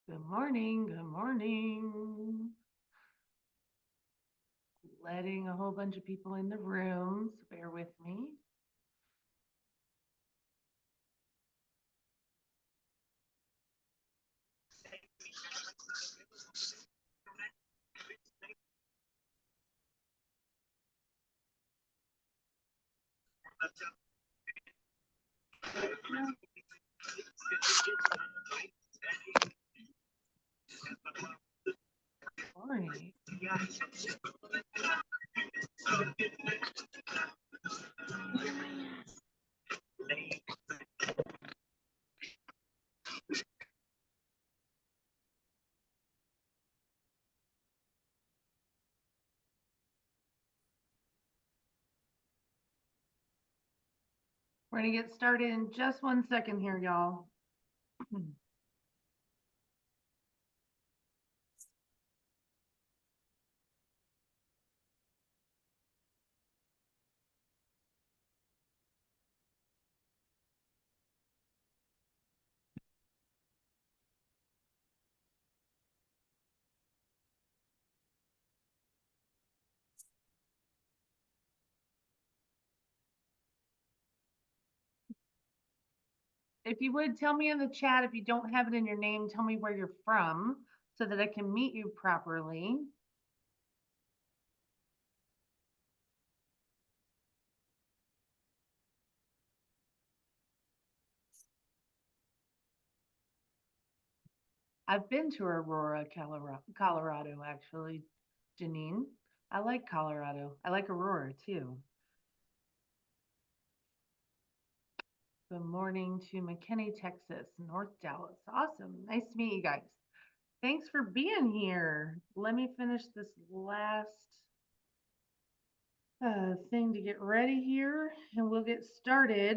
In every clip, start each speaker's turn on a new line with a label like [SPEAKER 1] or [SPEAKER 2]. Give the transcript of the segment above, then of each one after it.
[SPEAKER 1] Good morning. Good morning. Letting a whole bunch of people in the room, so bear with me. Morning. We're going to get started in just 1 second here, y'all. If you would tell me in the chat, if you don't have it in your name, tell me where you're from so that I can meet you properly. I've been to Aurora, Colorado, actually, Janine. I like Colorado. I like Aurora too. Good morning to McKinney, Texas, North Dallas. Awesome. Nice to meet you guys. Thanks for being here. Let me finish this last thing to get ready here and we'll get started.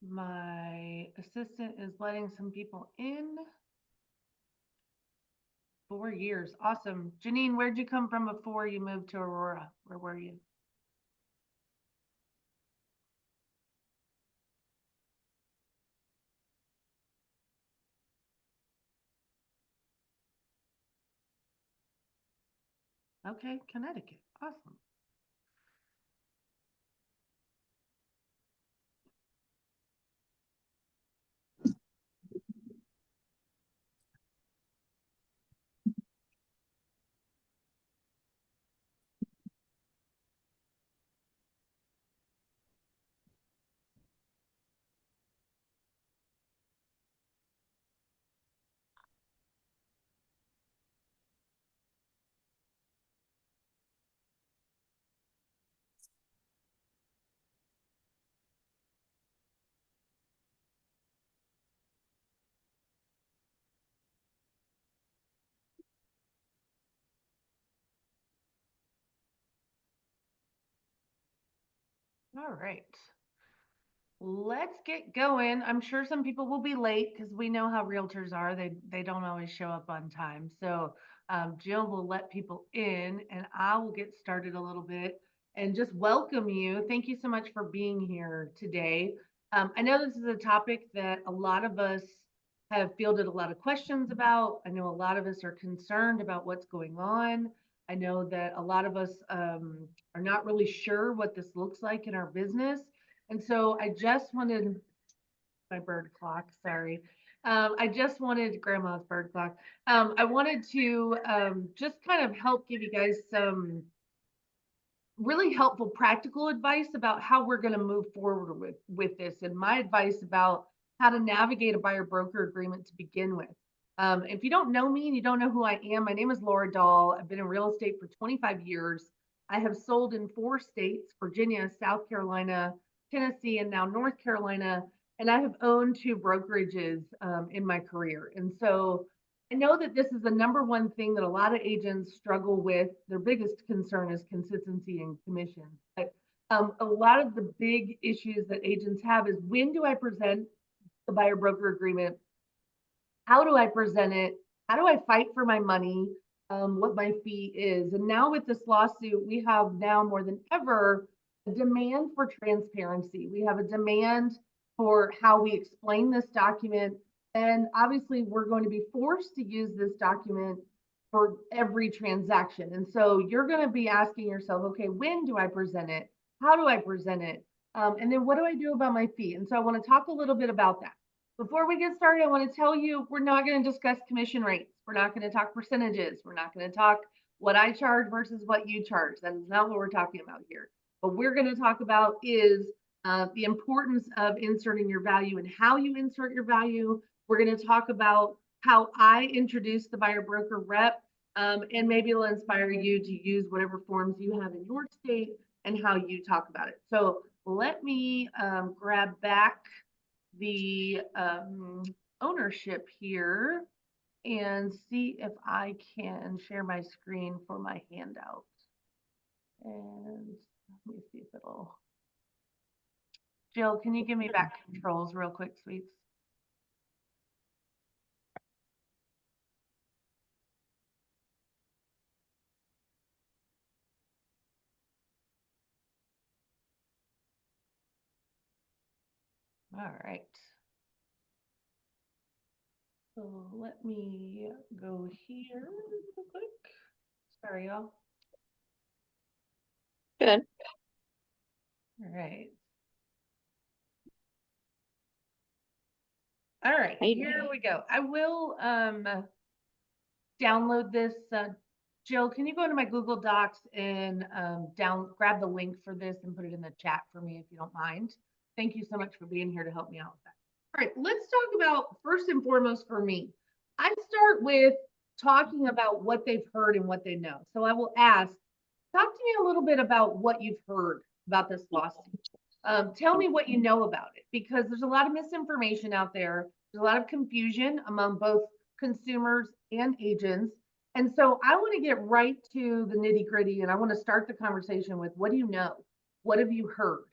[SPEAKER 1] My assistant is letting some people in. 4 years. Awesome. Janine, where'd you come from before you moved to Aurora? Where were you? Okay, Connecticut. Awesome. All right. Let's get going. I'm sure some people will be late because we know how realtors are. They don't always show up on time. So Jill will let people in and I will get started a little bit and just welcome you. Thank you so much for being here today. I know this is a topic that a lot of us have fielded a lot of questions about. I know a lot of us are concerned about what's going on. I know that a lot of us are not really sure what this looks like in our business. And so I just wanted my bird clock, sorry. I just wanted grandma's bird clock. I wanted to just kind of help give you guys some really helpful practical advice about how we're going to move forward with this and my advice about how to navigate a buyer broker agreement to begin with. If you don't know me and you don't know who I am, my name is Laura Dahl. I've been in real estate for 25 years. I have sold in 4 states, Virginia, South Carolina, Tennessee, and now North Carolina. And I have owned 2 brokerages in my career. And so I know that this is the number one thing that a lot of agents struggle with. Their biggest concern is consistency and commission. But a lot of the big issues that agents have is, when do I present the buyer broker agreement? How do I present it? How do I fight for my money? what my fee is. And now with this lawsuit, we have now more than ever a demand for transparency. We have a demand for how we explain this document. And obviously, we're going to be forced to use this document for every transaction. And so you're going to be asking yourself, okay, when do I present it? How do I present it? And then what do I do about my fee? And so I want to talk a little bit about that. Before we get started, I want to tell you we're not going to discuss commission rates. We're not going to talk percentages. We're not going to talk what I charge versus what you charge. That is not what we're talking about here. What we're going to talk about is the importance of inserting your value and how you insert your value. We're going to talk about how I introduce the buyer broker rep, and maybe it'll inspire you to use whatever forms you have in your state and how you talk about it. So let me grab back the ownership here and see if I can share my screen for my handout. And let me see if it'll. Jill, can you give me back controls real quick, sweets? All right. So let me go here real quick. Sorry, y'all.
[SPEAKER 2] Good.
[SPEAKER 1] All right. All right, here we go. I will download this. Jill, can you go into my Google Docs and grab the link for this and put it in the chat for me if you don't mind? Thank you so much for being here to help me out with that. All right, let's talk about first and foremost for me. I start with talking about what they've heard and what they know. So I will ask, talk to me a little bit about what you've heard about this lawsuit. Tell me what you know about it, because there's a lot of misinformation out there. There's a lot of confusion among both consumers and agents. And so I want to get right to the nitty gritty, and I want to start the conversation with, what do you know? What have you heard?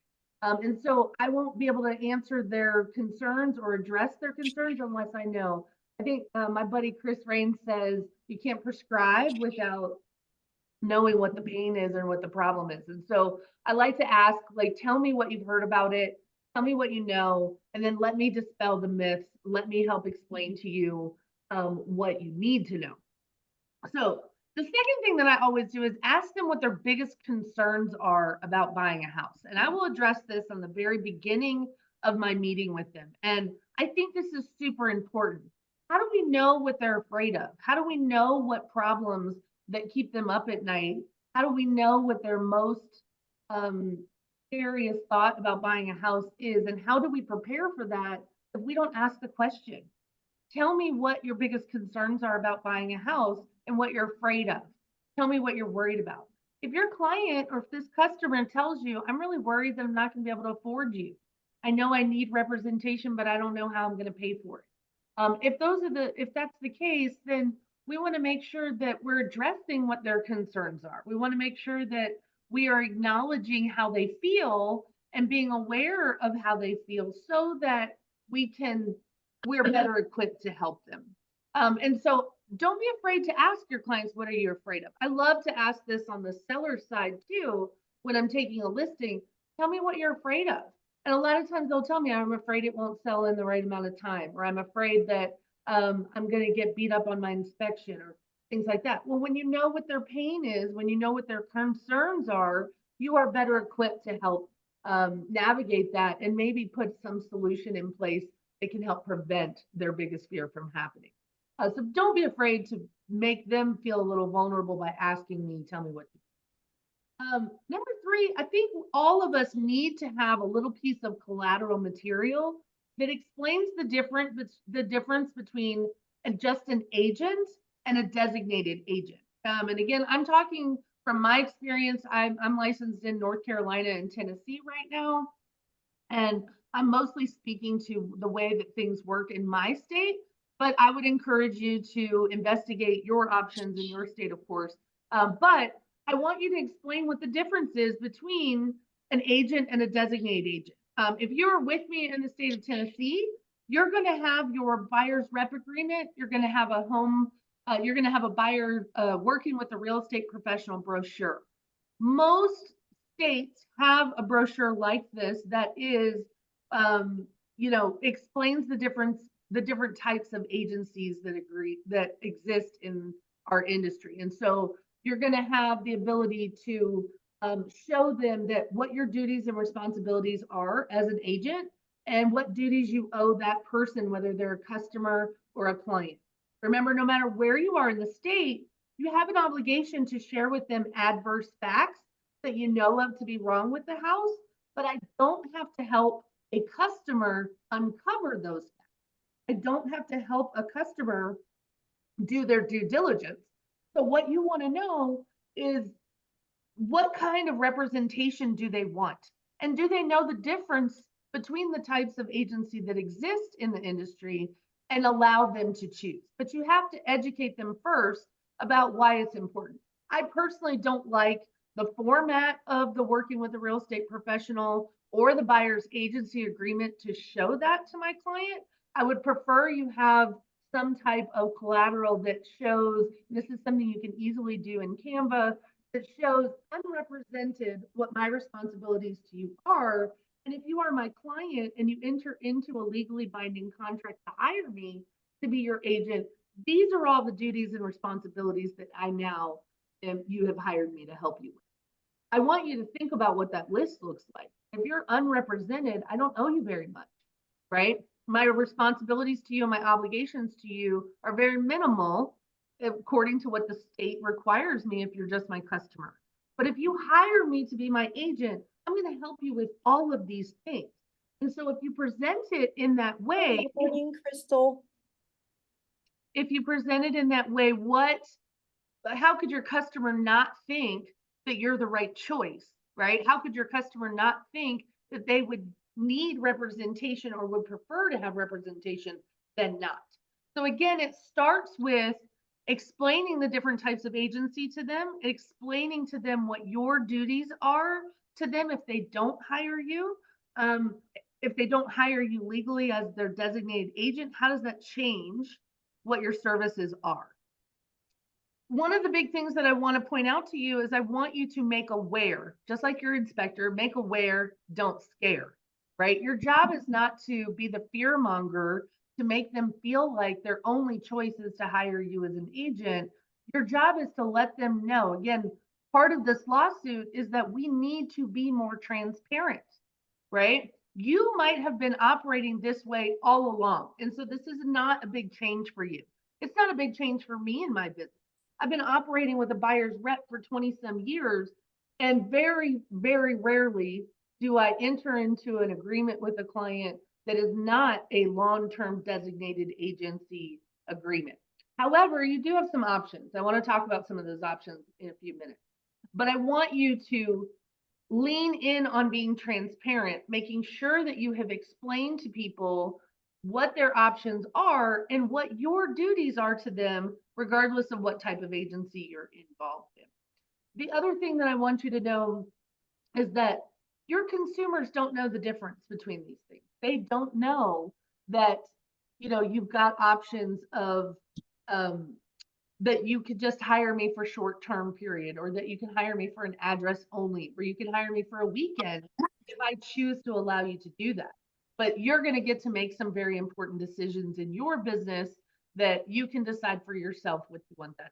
[SPEAKER 1] And so I won't be able to answer their concerns or address their concerns unless I know. I think my buddy Chris Rain says you can't prescribe without knowing what the pain is or what the problem is. And so I like to ask, like, tell me what you've heard about it, tell me what you know, and then let me dispel the myths. Let me help explain to you what you need to know. So the second thing that I always do is ask them what their biggest concerns are about buying a house. And I will address this on the very beginning of my meeting with them. And I think this is super important. How do we know what they're afraid of? How do we know what problems that keep them up at night? How do we know what their most serious thought about buying a house is? And how do we prepare for that if we don't ask the question? Tell me what your biggest concerns are about buying a house and what you're afraid of. Tell me what you're worried about. If your client or if this customer tells you, I'm really worried that I'm not going to be able to afford you. I know I need representation, but I don't know how I'm going to pay for it. If that's the case, then we want to make sure that we're addressing what their concerns are. We want to make sure that we are acknowledging how they feel and being aware of how they feel so that we're better equipped to help them. And so don't be afraid to ask your clients, what are you afraid of? I love to ask this on the seller side too, when I'm taking a listing. Tell me what you're afraid of. And a lot of times they'll tell me, I'm afraid it won't sell in the right amount of time, or I'm afraid that I'm going to get beat up on my inspection, or things like that. Well, when you know what their pain is, when you know what their concerns are, you are better equipped to help navigate that and maybe put some solution in place that can help prevent their biggest fear from happening. So don't be afraid to make them feel a little vulnerable by asking me, tell me what to do. Number three, I think all of us need to have a little piece of collateral material that explains the difference between just an agent and a designated agent. And again, I'm talking from my experience. I'm licensed in North Carolina and Tennessee right now. And I'm mostly speaking to the way that things work in my state, but I would encourage you to investigate your options in your state, of course. But I want you to explain what the difference is between an agent and a designated agent. If you're with me in the state of Tennessee, you're going to have your buyer's rep agreement. You're going to have a home you're going to have a buyer working with a real estate professional brochure. Most states have a brochure like this that is, explains the different types of agencies that exist in our industry. And so you're going to have the ability to show them that what your duties and responsibilities are as an agent and what duties you owe that person, whether they're a customer or a client. Remember, no matter where you are in the state, you have an obligation to share with them adverse facts that you know of to be wrong with the house, but I don't have to help a customer uncover those facts. I don't have to help a customer do their due diligence. So what you want to know is what kind of representation do they want? And do they know the difference between the types of agency that exist in the industry and allow them to choose? But you have to educate them first about why it's important. I personally don't like the format of the working with a real estate professional or the buyer's agency agreement to show that to my client. I would prefer you have some type of collateral that shows, this is something you can easily do in Canva, that shows unrepresented what my responsibilities to you are. And if you are my client and you enter into a legally binding contract to hire me to be your agent, these are all the duties and responsibilities that I now you have hired me to help you with. I want you to think about what that list looks like. If you're unrepresented, I don't owe you very much, right? My responsibilities to you and my obligations to you are very minimal according to what the state requires me if you're just my customer. But if you hire me to be my agent, I'm going to help you with all of these things. And so if you present it in that way,
[SPEAKER 2] Good morning, Crystal.
[SPEAKER 1] if you present it in that way, how could your customer not think that you're the right choice, right? How could your customer not think that they would need representation or would prefer to have representation than not? So again, it starts with explaining the different types of agency to them, explaining to them what your duties are to them if they don't hire you. If they don't hire you legally as their designated agent, how does that change what your services are? One of the big things that I want to point out to you is I want you to make aware, just like your inspector, make aware, don't scare, right? Your job is not to be the fear monger to make them feel like their only choice is to hire you as an agent. Your job is to let them know. Again, part of this lawsuit is that we need to be more transparent, right? You might have been operating this way all along. And so this is not a big change for you. It's not a big change for me in my business. I've been operating with a buyer's rep for 20 some years, and very, very rarely do I enter into an agreement with a client that is not a long-term designated agency agreement. However, you do have some options. I want to talk about some of those options in a few minutes, but I want you to lean in on being transparent, making sure that you have explained to people what their options are and what your duties are to them, regardless of what type of agency you're involved in. The other thing that I want you to know is that your consumers don't know the difference between these things. They don't know that, you've got options of that you could just hire me for short-term period, or that you can hire me for an address only, or you can hire me for a weekend if I choose to allow you to do that. But you're going to get to make some very important decisions in your business that you can decide for yourself what you want that.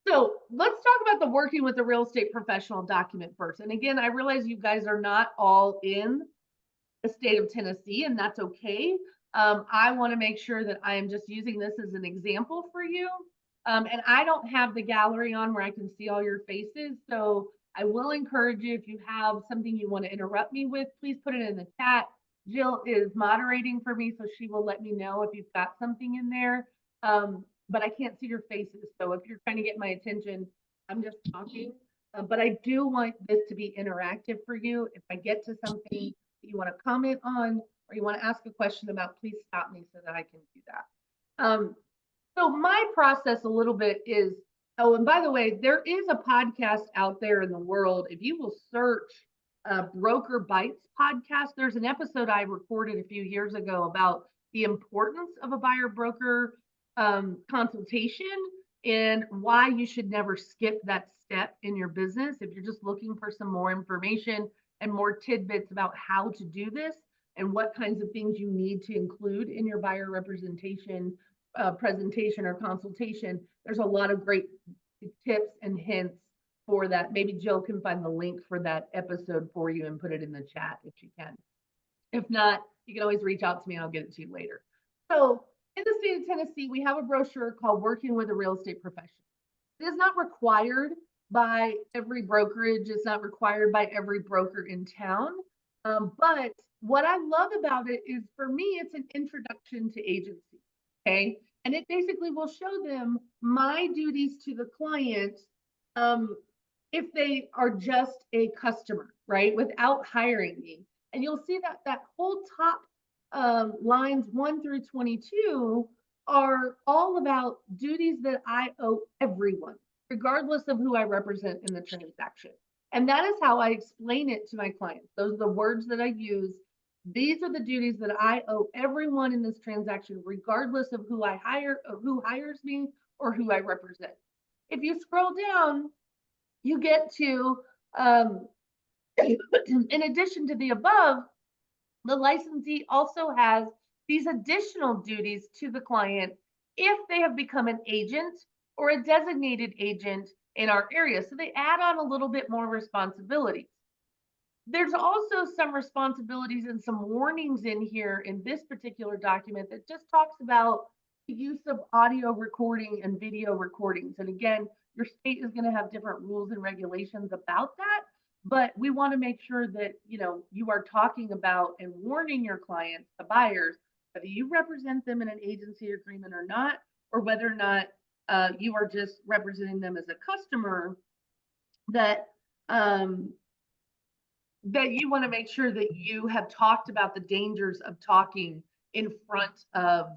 [SPEAKER 1] So let's talk about the working with a real estate professional document first. And again, I realize you guys are not all in the state of Tennessee, and that's okay. I want to make sure that I am just using this as an example for you. And I don't have the gallery on where I can see all your faces. So I will encourage you, if you have something you want to interrupt me with, please put it in the chat. Jill is moderating for me, so she will let me know if you've got something in there. But I can't see your faces. So if you're trying to get my attention, I'm just talking. But I do want this to be interactive for you. If I get to something that you want to comment on or you want to ask a question about, please stop me so that I can do that. So my process a little bit is, oh, and by the way, there is a podcast out there in the world. If you will search Broker Bites podcast, there's an episode I recorded a few years ago about the importance of a buyer broker consultation and why you should never skip that step in your business. If you're just looking for some more information and more tidbits about how to do this and what kinds of things you need to include in your buyer representation presentation or consultation, there's a lot of great tips and hints for that. Maybe Jill can find the link for that episode for you and put it in the chat if she can. If not, you can always reach out to me and I'll get it to you later. So in the state of Tennessee, we have a brochure called Working with a Real Estate Professional. It is not required by every brokerage. It's not required by every broker in town. But what I love about it is, for me, it's an introduction to agency. Okay. And it basically will show them my duties to the client if they are just a customer, right, without hiring me. And you'll see that that whole top lines 1 through 22 are all about duties that I owe everyone, regardless of who I represent in the transaction. And that is how I explain it to my clients. Those are the words that I use. These are the duties that I owe everyone in this transaction, regardless of who I hire, or who hires me, or who I represent. If you scroll down, you get to, in addition to the above, the licensee also has these additional duties to the client if they have become an agent or a designated agent in our area. So they add on a little bit more responsibilities. There's also some responsibilities and some warnings in here in this particular document that just talks about the use of audio recording and video recordings. And again, your state is going to have different rules and regulations about that, but we want to make sure that, you know, you are talking about and warning your clients, the buyers, whether you represent them in an agency agreement or not, or whether or not you are just representing them as a customer, that that you want to make sure that you have talked about the dangers of talking in front of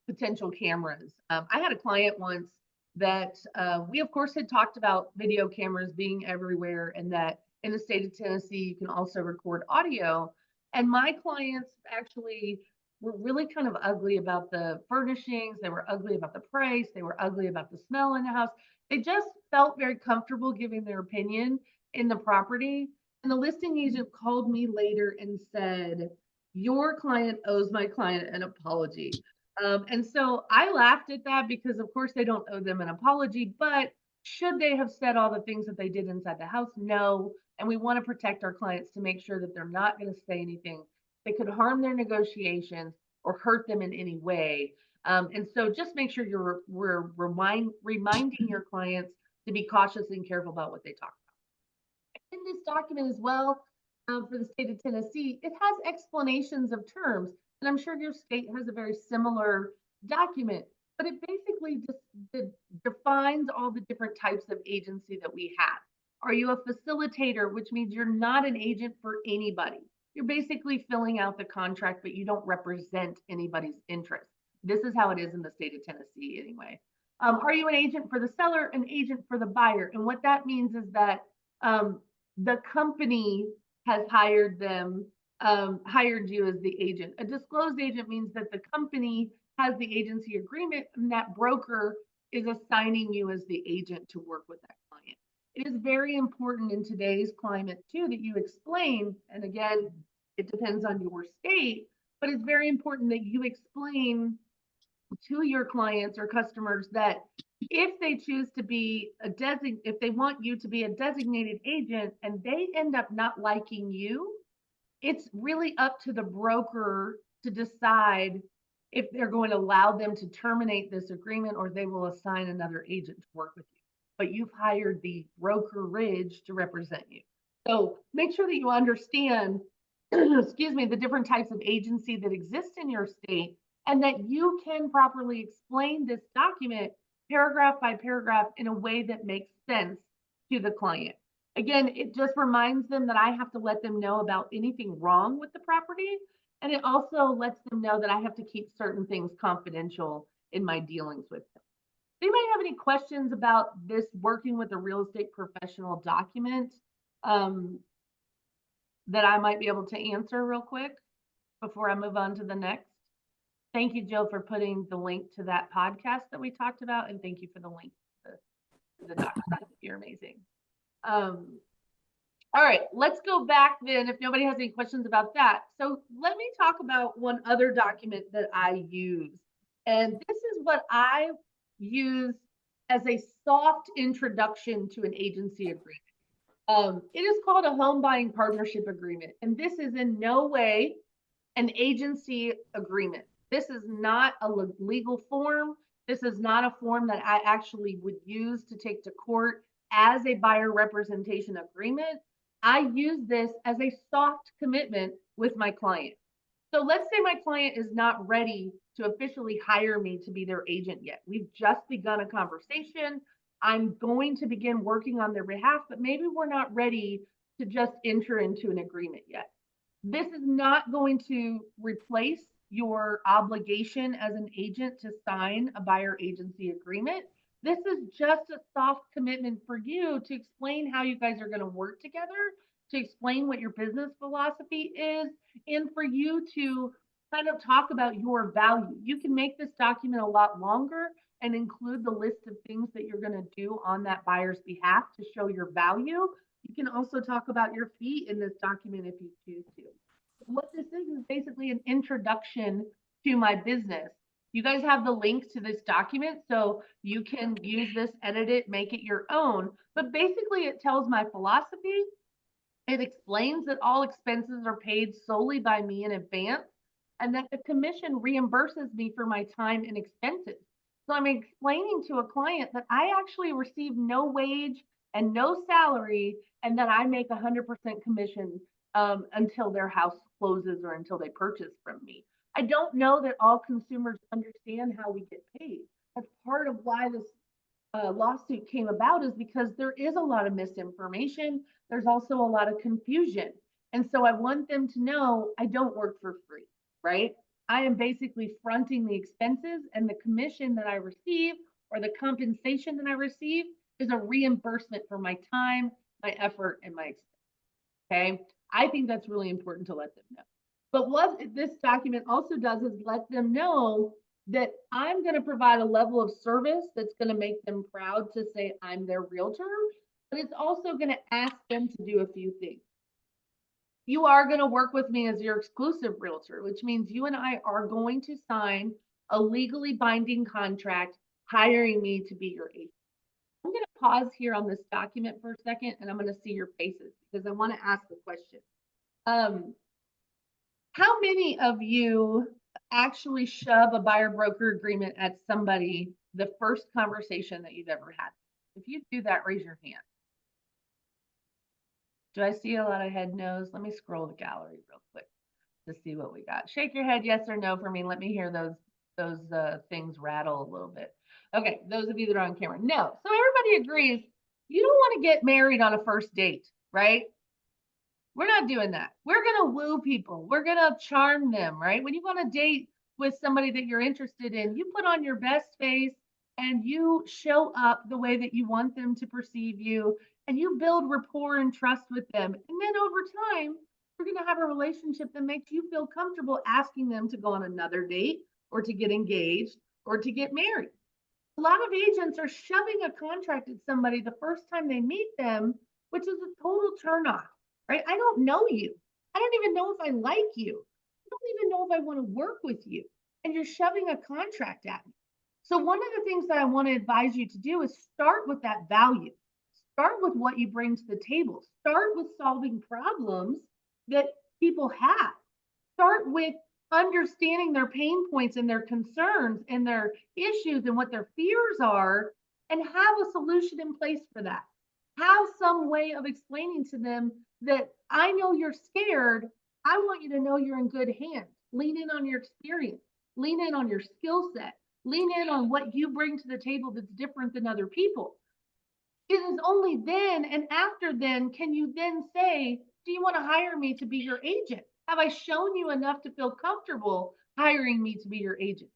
[SPEAKER 1] potential cameras. I had a client once that we, of course, had talked about video cameras being everywhere, and that in the state of Tennessee, you can also record audio. And my clients actually were really kind of ugly about the furnishings. They were ugly about the price. They were ugly about the smell in the house. They just felt very comfortable giving their opinion in the property. And the listing agent called me later and said, "Your client owes my client an apology." And so I laughed at that because, of course, they don't owe them an apology. But should they have said all the things that they did inside the house? No. And we want to protect our clients to make sure that they're not going to say anything that could harm their negotiations or hurt them in any way. And so just make sure we're reminding your clients to be cautious and careful about what they talk about. In this document as well, for the state of Tennessee, it has explanations of terms. And I'm sure your state has a very similar document, but it basically just defines all the different types of agency that we have. Are you a facilitator, which means you're not an agent for anybody? You're basically filling out the contract, but you don't represent anybody's interest. This is how it is in the state of Tennessee anyway. Are you an agent for the seller, an agent for the buyer? And what that means is that the company has hired them, hired you as the agent. A disclosed agent means that the company has the agency agreement and that broker is assigning you as the agent to work with that client. It is very important in today's climate too that you explain, and again, it depends on your state, but it's very important that you explain to your clients or customers that if they choose to be if they want you to be a designated agent and they end up not liking you, it's really up to the broker to decide if they're going to allow them to terminate this agreement or they will assign another agent to work with you. But you've hired the brokerage to represent you. So make sure that you understand, excuse me, the different types of agency that exist in your state, and that you can properly explain this document paragraph by paragraph in a way that makes sense to the client. Again, it just reminds them that I have to let them know about anything wrong with the property. And it also lets them know that I have to keep certain things confidential in my dealings with them. Anybody have any questions about this working with a real estate professional document that I might be able to answer real quick before I move on to the next? Thank you, Jill, for putting the link to that podcast that we talked about, and thank you for the link to the document. You're amazing. Um, all right, let's go back then if nobody has any questions about that. So let me talk about one other document that I use. And this is what I use as a soft introduction to an agency agreement. It is called a home buying partnership agreement. And this is in no way an agency agreement. This is not a legal form. This is not a form that I actually would use to take to court as a buyer representation agreement. I use this as a soft commitment with my client. So let's say my client is not ready to officially hire me to be their agent yet. We've just begun a conversation. I'm going to begin working on their behalf, but maybe we're not ready to just enter into an agreement yet. This is not going to replace your obligation as an agent to sign a buyer agency agreement. This is just a soft commitment for you to explain how you guys are going to work together, to explain what your business philosophy is, and for you to kind of talk about your value. You can make this document a lot longer and include the list of things that you're going to do on that buyer's behalf to show your value. You can also talk about your fee in this document if you choose to. What this is basically an introduction to my business. You guys have the link to this document, so you can use this, edit it, make it your own. But basically, it tells my philosophy. It explains that all expenses are paid solely by me in advance and that the commission reimburses me for my time and expenses. So I'm explaining to a client that I actually receive no wage and no salary and that I make 100% commission until their house closes or until they purchase from me. I don't know that all consumers understand how we get paid. That's part of why this lawsuit came about, is because there is a lot of misinformation. There's also a lot of confusion. And so I want them to know I don't work for free, right? I am basically fronting the expenses, and the commission that I receive or the compensation that I receive is a reimbursement for my time, my effort, and my expense. Okay. I think that's really important to let them know. But what this document also does is let them know that I'm going to provide a level of service that's going to make them proud to say I'm their realtor, but it's also going to ask them to do a few things. You are going to work with me as your exclusive realtor, which means you and I are going to sign a legally binding contract hiring me to be your agent. I'm going to pause here on this document for a second, and I'm going to see your faces because I want to ask the question. How many of you actually shove a buyer broker agreement at somebody the first conversation that you've ever had? If you do that, raise your hand. Do I see a lot of head no's? Let me scroll the gallery real quick to see what we got. Shake your head yes or no for me. Let me hear those things rattle a little bit. Okay, those of you that are on camera. No. So everybody agrees you don't want to get married on a first date, right? We're not doing that. We're going to woo people. We're going to charm them, right? When you want to date with somebody that you're interested in, you put on your best face and you show up the way that you want them to perceive you, and you build rapport and trust with them. And then over time, you're going to have a relationship that makes you feel comfortable asking them to go on another date or to get engaged or to get married. A lot of agents are shoving a contract at somebody the first time they meet them, which is a total turnoff, right? I don't know you. I don't even know if I like you. I don't even know if I want to work with you. And you're shoving a contract at me. So, one of the things that I want to advise you to do is start with that value. Start with what you bring to the table. Start with solving problems that people have. Start with understanding their pain points and their concerns and their issues and what their fears are, and have a solution in place for that. Have some way of explaining to them that I know you're scared. I want you to know you're in good hands. Lean in on your experience, lean in on your skill set, lean in on what you bring to the table that's different than other people. It is only then and after then can you then say, do you want to hire me to be your agent? Have I shown you enough to feel comfortable hiring me to be your agent?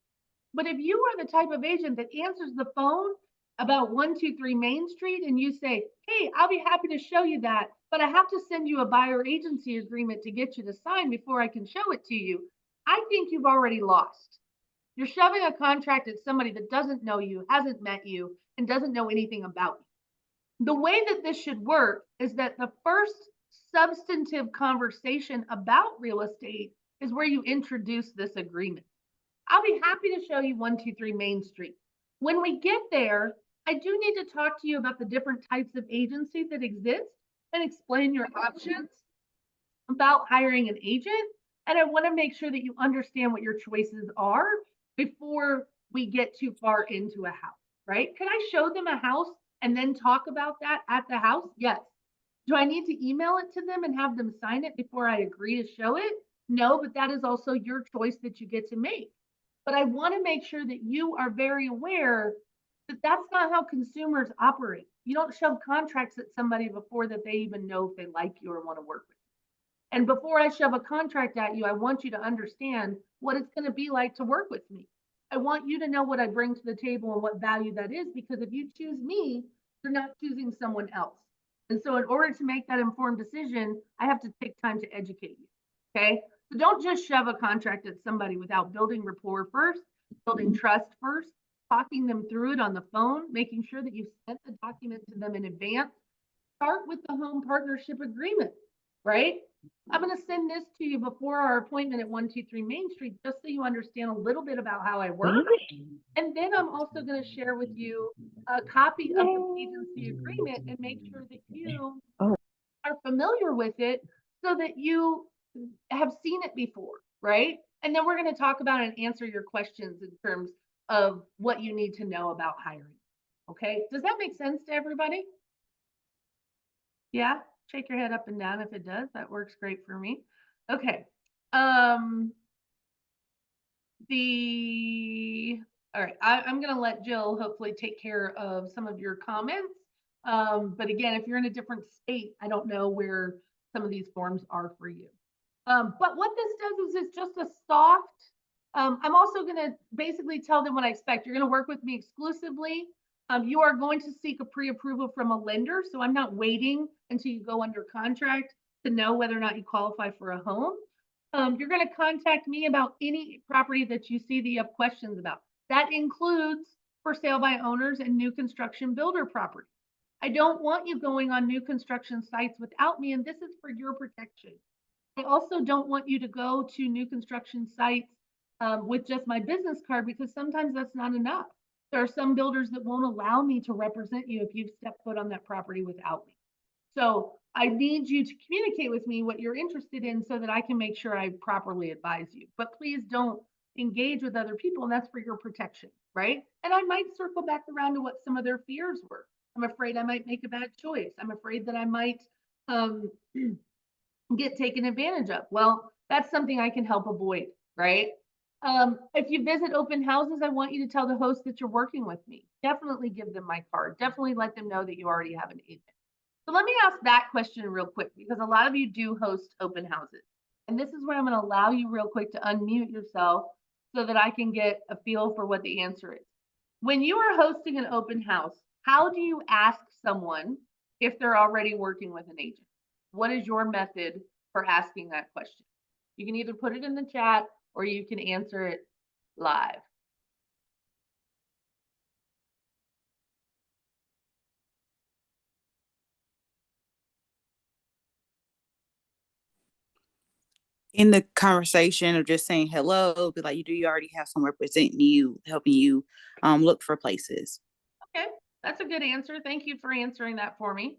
[SPEAKER 1] But if you are the type of agent that answers the phone about 123 Main Street and you say, hey, I'll be happy to show you that, but I have to send you a buyer agency agreement to get you to sign before I can show it to you, I think you've already lost. You're shoving a contract at somebody that doesn't know you, hasn't met you, and doesn't know anything about you. The way that this should work is that the first substantive conversation about real estate is where you introduce this agreement. I'll be happy to show you 123 Main Street. When we get there, I do need to talk to you about the different types of agency that exist and explain your options about hiring an agent. And I want to make sure that you understand what your choices are before we get too far into a house, right? Could I show them a house and then talk about that at the house? Yes. Do I need to email it to them and have them sign it before I agree to show it? No, but that is also your choice that you get to make. But I want to make sure that you are very aware that that's not how consumers operate. You don't shove contracts at somebody before that they even know if they like you or want to work with you. And before I shove a contract at you, I want you to understand what it's going to be like to work with me. I want you to know what I bring to the table and what value that is, because if you choose me, you're not choosing someone else. And so in order to make that informed decision, I have to take time to educate you. Okay. So don't just shove a contract at somebody without building rapport first, building trust first, talking them through it on the phone, making sure that you've sent the document to them in advance. Start with the home partnership agreement, right? I'm going to send this to you before our appointment at 123 Main Street, just so you understand a little bit about how I work. And then I'm also going to share with you a copy of the agency agreement and make sure that you are familiar with it so that you have seen it before, right? And then we're going to talk about and answer your questions in terms of what you need to know about hiring. Okay. Does that make sense to everybody? Yeah. Shake your head up and down if it does. That works great for me. Okay. Um, all right, I'm going to let Jill hopefully take care of some of your comments. But again, if you're in a different state, I don't know where some of these forms are for you. But what this does is it's just a soft, I'm also going to basically tell them what I expect. You're going to work with me exclusively. You are going to seek a pre-approval from a lender. So I'm not waiting until you go under contract to know whether or not you qualify for a home. You're going to contact me about any property that you see that you have questions about. That includes for sale by owners and new construction builder property. I don't want you going on new construction sites without me, and this is for your protection. I also don't want you to go to new construction sites with just my business card, because sometimes that's not enough. There are some builders that won't allow me to represent you if you've stepped foot on that property without me. So I need you to communicate with me what you're interested in so that I can make sure I properly advise you. But please don't engage with other people, and that's for your protection, right? And I might circle back around to what some of their fears were. I'm afraid I might make a bad choice. I'm afraid that I might get taken advantage of. Well, that's something I can help avoid, right? If you visit open houses, I want you to tell the host that you're working with me. Definitely give them my card. Definitely let them know that you already have an agent. So let me ask that question real quick, because a lot of you do host open houses. And this is where I'm going to allow you real quick to unmute yourself so that I can get a feel for what the answer is. When you are hosting an open house, how do you ask someone if they're already working with an agent? What is your method for asking that question? You can either put it in the chat or you can answer it live.
[SPEAKER 2] In the conversation of just saying hello, be like, you already have someone representing you, helping you look for places.
[SPEAKER 1] Okay, that's a good answer. Thank you for answering that for me.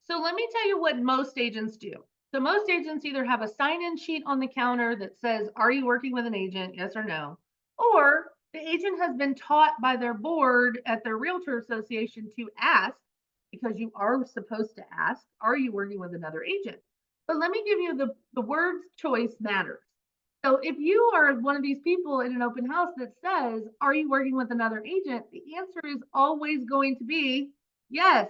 [SPEAKER 1] So let me tell you what most agents do. So most agents either have a sign-in sheet on the counter that says, are you working with an agent? Yes or no. Or the agent has been taught by their board at their Realtor Association to ask, because you are supposed to ask, are you working with another agent? But let me give you the words choice matters. So if you are one of these people in an open house that says, are you working with another agent? The answer is always going to be yes,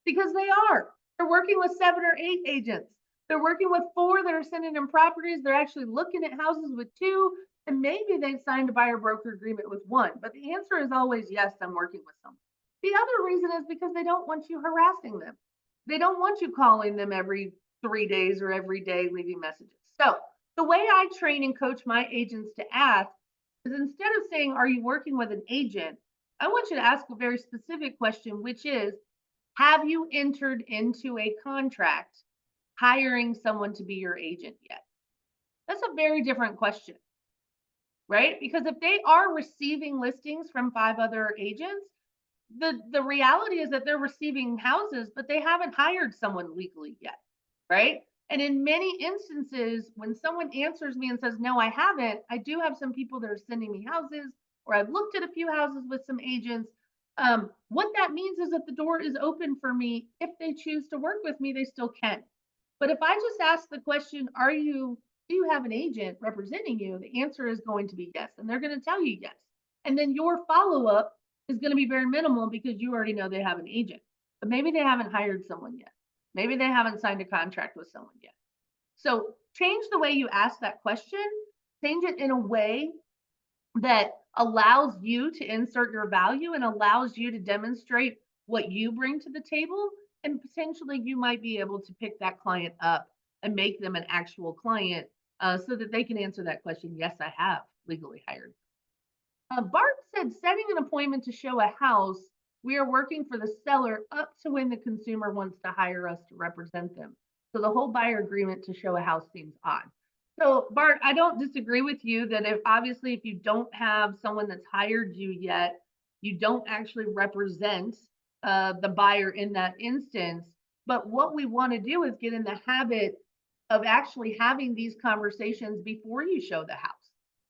[SPEAKER 1] because they are. They're working with 7 or 8 agents. They're working with 4 that are sending them properties. They're actually looking at houses with 2, and maybe they've signed a buyer broker agreement with 1. But the answer is always yes, I'm working with someone. The other reason is because they don't want you harassing them. They don't want you calling them every 3 days or every day leaving messages. So the way I train and coach my agents to ask Because instead of saying, are you working with an agent? I want you to ask a very specific question, which is, have you entered into a contract hiring someone to be your agent yet? That's a very different question, right? Because if they are receiving listings from 5 other agents, the reality is that they're receiving houses, but they haven't hired someone legally yet, right? And in many instances, when someone answers me and says, no, I haven't, I do have some people that are sending me houses, or I've looked at a few houses with some agents. What that means is that the door is open for me. If they choose to work with me, they still can. But if I just ask the question, do you have an agent representing you? The answer is going to be yes. And they're going to tell you yes. And then your follow up is going to be very minimal because you already know they have an agent. But maybe they haven't hired someone yet. Maybe they haven't signed a contract with someone yet. So change the way you ask that question, change it in a way that allows you to insert your value and allows you to demonstrate what you bring to the table. And potentially you might be able to pick that client up and make them an actual client so that they can answer that question. Yes, I have legally hired. Bart said, setting an appointment to show a house, we are working for the seller up to when the consumer wants to hire us to represent them. So the whole buyer agreement to show a house seems odd. So Bart, I don't disagree with you that if you don't have someone that's hired you yet, you don't actually represent the buyer in that instance. But what we want to do is get in the habit of actually having these conversations before you show the house.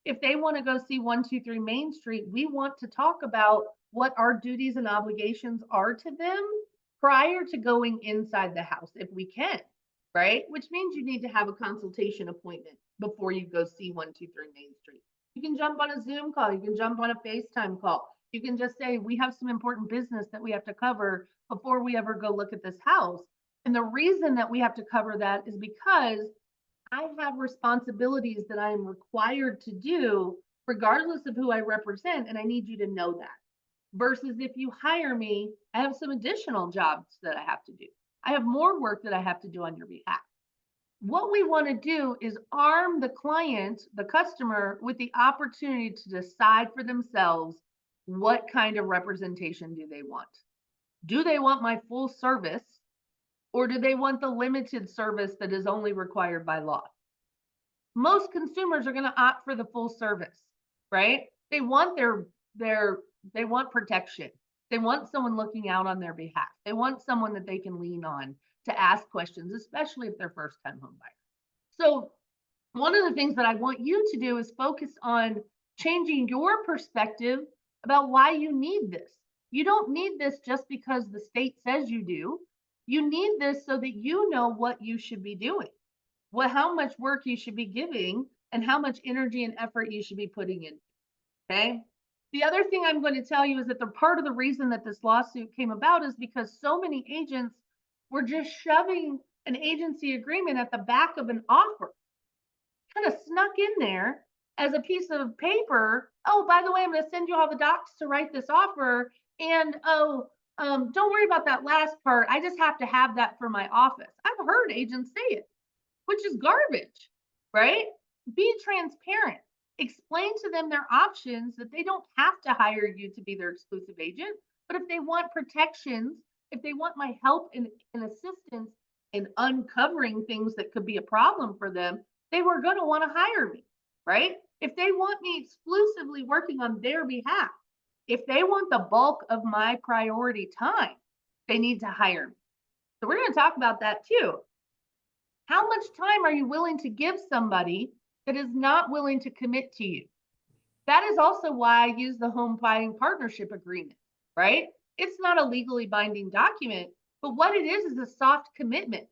[SPEAKER 1] If they want to go see 123 Main Street, we want to talk about what our duties and obligations are to them prior to going inside the house, if we can, right? Which means you need to have a consultation appointment before you go see 123 Main Street. You can jump on a Zoom call, you can jump on a FaceTime call. You can just say, we have some important business that we have to cover before we ever go look at this house. And the reason that we have to cover that is because I have responsibilities that I am required to do regardless of who I represent, and I need you to know that. Versus if you hire me, I have some additional jobs that I have to do. I have more work that I have to do on your behalf. What we want to do is arm the client, the customer, with the opportunity to decide for themselves what kind of representation do they want. Do they want my full service, or do they want the limited service that is only required by law? Most consumers are going to opt for the full service, right? They want their they want protection. They want someone looking out on their behalf. They want someone that they can lean on to ask questions, especially if they're first time home buyers. So one of the things that I want you to do is focus on changing your perspective about why you need this. You don't need this just because the state says you do. You need this so that you know what you should be doing, how much work you should be giving, and how much energy and effort you should be putting in. Okay. The other thing I'm going to tell you is that the part of the reason that this lawsuit came about is because so many agents were just shoving an agency agreement at the back of an offer, kind of snuck in there as a piece of paper. Oh, by the way, I'm going to send you all the docs to write this offer. And don't worry about that last part. I just have to have that for my office. I've heard agents say it, which is garbage, right? Be transparent. Explain to them their options, that they don't have to hire you to be their exclusive agent. But if they want protections, if they want my help and assistance in uncovering things that could be a problem for them, they were going to want to hire me, right? If they want me exclusively working on their behalf, if they want the bulk of my priority time, they need to hire me. So we're going to talk about that too. How much time are you willing to give somebody that is not willing to commit to you? That is also why I use the home buying partnership agreement, right? It's not a legally binding document, but what it is a soft commitment.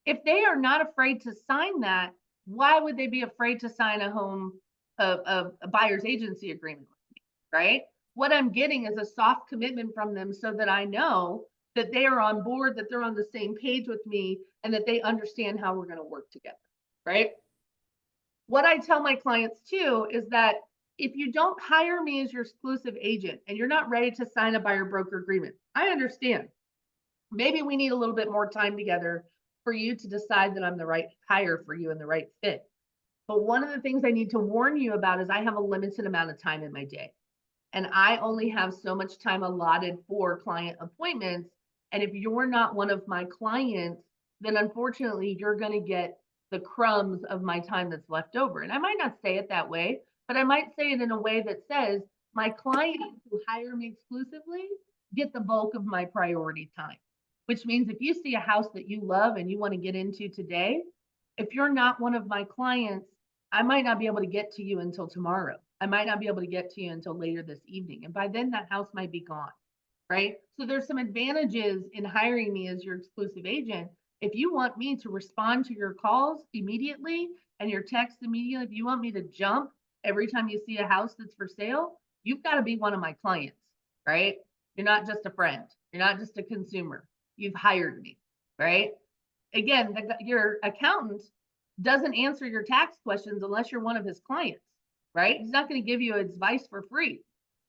[SPEAKER 1] If they are not afraid to sign that, why would they be afraid to sign a buyer's agency agreement with me, right? What I'm getting is a soft commitment from them so that I know that they are on board, that they're on the same page with me, and that they understand how we're going to work together, right? What I tell my clients too is that if you don't hire me as your exclusive agent and you're not ready to sign a buyer broker agreement, I understand. Maybe we need a little bit more time together for you to decide that I'm the right hire for you and the right fit. But one of the things I need to warn you about is I have a limited amount of time in my day. And I only have so much time allotted for client appointments. And if you're not one of my clients, then unfortunately, you're going to get the crumbs of my time that's left over. And I might not say it that way, but I might say it in a way that says my clients who hire me exclusively get the bulk of my priority time, which means if you see a house that you love and you want to get into today, if you're not one of my clients, I might not be able to get to you until tomorrow. I might not be able to get to you until later this evening. And by then, that house might be gone, right? So there's some advantages in hiring me as your exclusive agent. If you want me to respond to your calls immediately and your texts immediately, if you want me to jump every time you see a house that's for sale, you've got to be one of my clients, right? You're not just a friend. You're not just a consumer. You've hired me, right? Again, your accountant doesn't answer your tax questions unless you're one of his clients, right? He's not going to give you advice for free.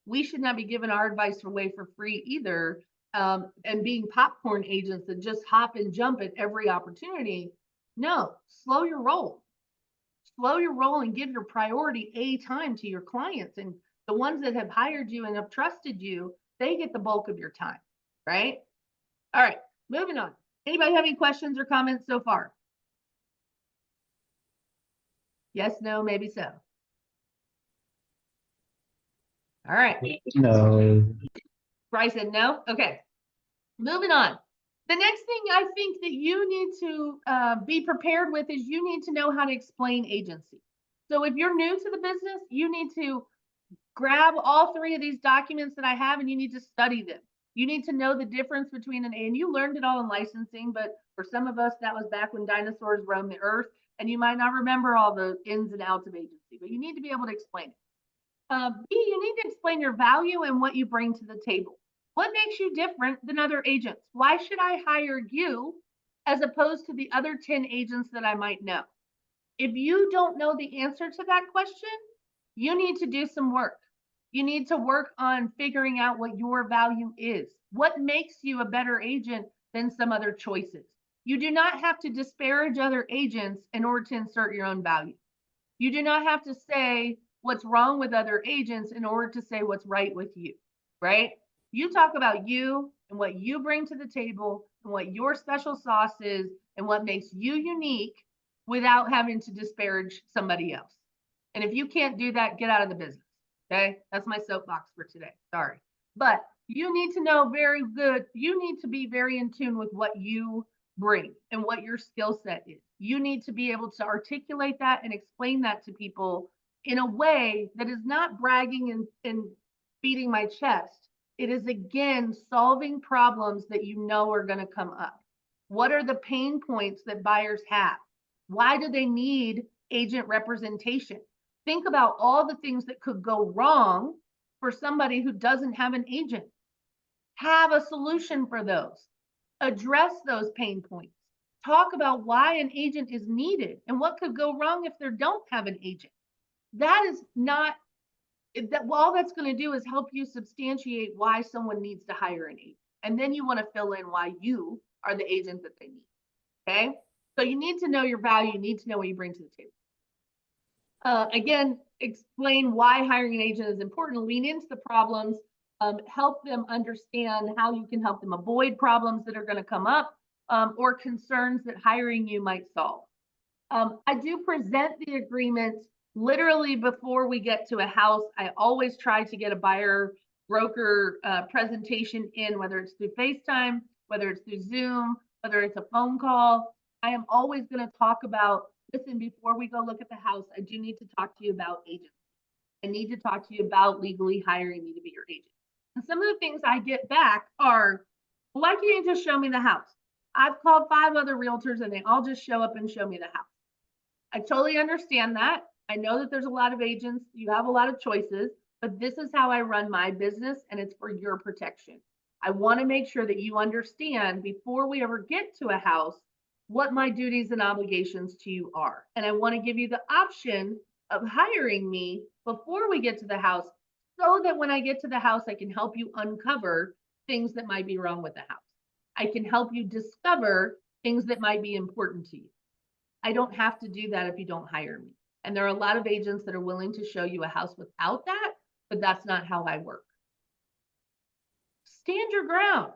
[SPEAKER 1] We should not be giving our advice away for free either. And being popcorn agents that just hop and jump at every opportunity. No, slow your roll. Slow your roll and give your priority A time to your clients. And the ones that have hired you and have trusted you, they get the bulk of your time, right? All right, moving on. Anybody have any questions or comments so far? Yes, no, maybe so. All right.
[SPEAKER 3] No.
[SPEAKER 1] Bryce said no. Okay. Moving on. The next thing I think that you need to be prepared with is you need to know how to explain agency. So if you're new to the business, you need to grab all three of these documents that I have and you need to study them. You need to know the difference between an A, and you learned it all in licensing, but for some of us, that was back when dinosaurs roamed the earth, and you might not remember all the ins and outs of agency, but you need to be able to explain it. B, you need to explain your value and what you bring to the table. What makes you different than other agents? Why should I hire you as opposed to the other 10 agents that I might know? If you don't know the answer to that question, you need to do some work. You need to work on figuring out what your value is. What makes you a better agent than some other choices? You do not have to disparage other agents in order to insert your own value. You do not have to say what's wrong with other agents in order to say what's right with you, right? You talk about you and what you bring to the table and what your special sauce is and what makes you unique without having to disparage somebody else. And if you can't do that, get out of the business. Okay. That's my soapbox for today. Sorry. But you need to know very good, you need to be very in tune with what you bring and what your skill set is. You need to be able to articulate that and explain that to people in a way that is not bragging and beating my chest. It is again solving problems that you know are going to come up. What are the pain points that buyers have? Why do they need agent representation? Think about all the things that could go wrong for somebody who doesn't have an agent. Have a solution for those. Address those pain points. Talk about why an agent is needed and what could go wrong if they don't have an agent. That is not that all that's going to do is help you substantiate why someone needs to hire an agent. And then you want to fill in why you are the agent that they need. Okay. So you need to know your value. You need to know what you bring to the table. Again, explain why hiring an agent is important, lean into the problems, help them understand how you can help them avoid problems that are going to come up or concerns that hiring you might solve. I do present the agreement literally before we get to a house. I always try to get a buyer broker presentation in, whether it's through FaceTime, whether it's through Zoom, whether it's a phone call. I am always going to talk about, listen, before we go look at the house, I do need to talk to you about agency. I need to talk to you about legally hiring me to be your agent. And some of the things I get back are, why can't you just show me the house? I've called 5 other realtors and they all just show up and show me the house. I totally understand that. I know that there's a lot of agents, you have a lot of choices, but this is how I run my business and it's for your protection. I want to make sure that you understand before we ever get to a house what my duties and obligations to you are. And I want to give you the option of hiring me before we get to the house so that when I get to the house, I can help you uncover things that might be wrong with the house. I can help you discover things that might be important to you. I don't have to do that if you don't hire me. And there are a lot of agents that are willing to show you a house without that, but that's not how I work. Stand your ground.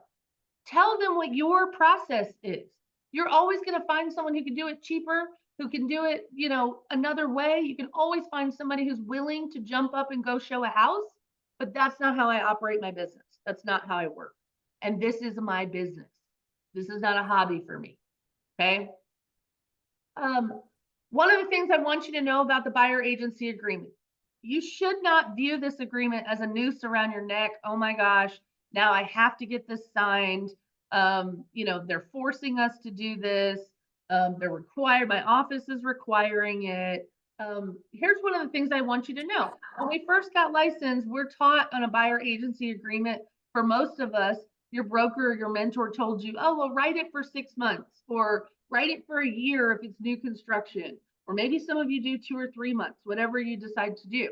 [SPEAKER 1] Tell them what your process is. You're always going to find someone who can do it cheaper, who can do it, another way. You can always find somebody who's willing to jump up and go show a house, but that's not how I operate my business. That's not how I work. And this is my business. This is not a hobby for me. Okay. One of the things I want you to know about the buyer agency agreement, you should not view this agreement as a noose around your neck. Oh my gosh, now I have to get this signed. They're forcing us to do this. They're required, my office is requiring it. Here's one of the things I want you to know. When we first got licensed, we're taught on a buyer agency agreement. For most of us, your broker or your mentor told you, oh, well, write it for 6 months, or write it for a year if it's new construction, or maybe some of you do 2 or 3 months, whatever you decide to do.